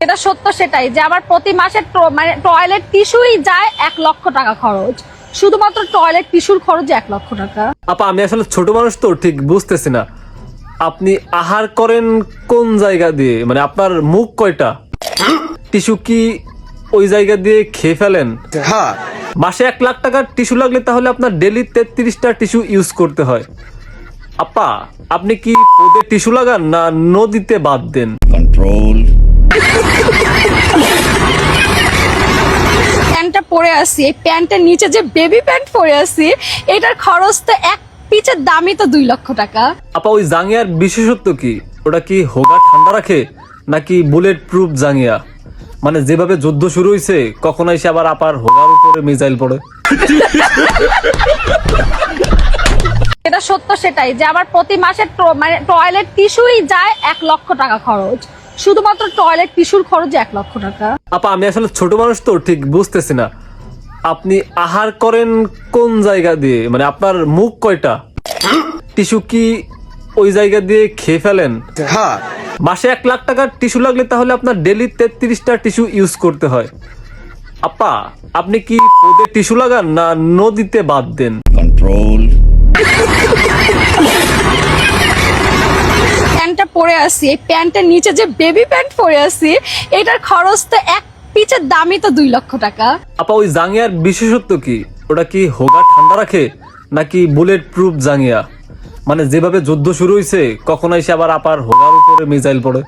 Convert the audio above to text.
এটা সত্য সেটাই যে আমার প্রতি মাসে মানে টয়লেট টিস্যুই যায় 1 লক্ষ টাকা খরচ, শুধুমাত্র টয়লেট টিস্যুর খরচ 1 লক্ষ টাকা। আপা আমি আসলে ছোট মানুষ তো ঠিক বুঝতেছি না, আপনি আহার করেন কোন জায়গা দিয়ে, মানে আপনার মুখ কয়টা? টিস্যু কি ওই জায়গা দিয়ে খেয়ে ফেলেন? হ্যাঁ। মাসে 1 লাখ টাকার টিস্যু লাগলে তাহলে আপনার ডেলি 33টা টিস্যু ইউজ করতে হয়। আপা আপনি কি পদে টিস্যু লাগান না নদীতে বাদ দেন? কন্ট্রোল। প্যান্টটা পরে আসি, এই প্যান্টের নিচে যে বেবি প্যান্ট পরে আসি, এটার খরচ তো এক পিচের দামই তো 2 লক্ষ টাকা। আপা ওই জাঙ্গিয়ার বিশেষত্ব কি? ওটা কি হোগা ঠান্ডা রাখে নাকি বুলেট প্রুফ জাঙ্গিয়া? মানে যেভাবে যুদ্ধ শুরু হয়েছে কখনো এসে আবার আপার হোগার উপরে মিসাইল পড়ে। এটা সত্য সেটাই যে আমার প্রতি মাসে মানে টয়লেট টিস্যুই যায় 1 লক্ষ টাকা খরচ, শুধুমাত্র টয়লেট টিস্যুর খরচ 1 লক্ষ টাকা। আপা আমি আসলে ছোট মানুষ তো ঠিক বুঝতেছি না, আপনি আহার করেন কোন জায়গা দিয়ে, মানে আপনার মুখ কয়টা? টিস্যু কি ওই জায়গা দিয়ে খেয়ে ফেলেন? হ্যাঁ। মাসে 1 লাখ টাকার টিস্যু লাগলে তাহলে আপনার ডেলি 33টা টিস্যু ইউজ করতে হয়। আপা আপনি কি পদে টিস্যু লাগান না নদীতে বাদ দেন? কন্ট্রোল। প্যান্টটা পরে আসি, এই প্যান্টের নিচে যে বেবি প্যান্ট পরে আসি, এটার খরচ তো এক পিচের দামই তো 2 লক্ষ টাকা। আপা ওই জাঙ্গিয়ার বিশেষত্ব কি? ওটা কি হোগা ঠান্ডা রাখে নাকি বুলেট প্রুফ জাঙ্গিয়া? মানে যেভাবে যুদ্ধ শুরু হয়েছে কখনো এসে আবার আপার হোগার উপরে মিসাইল পড়ে।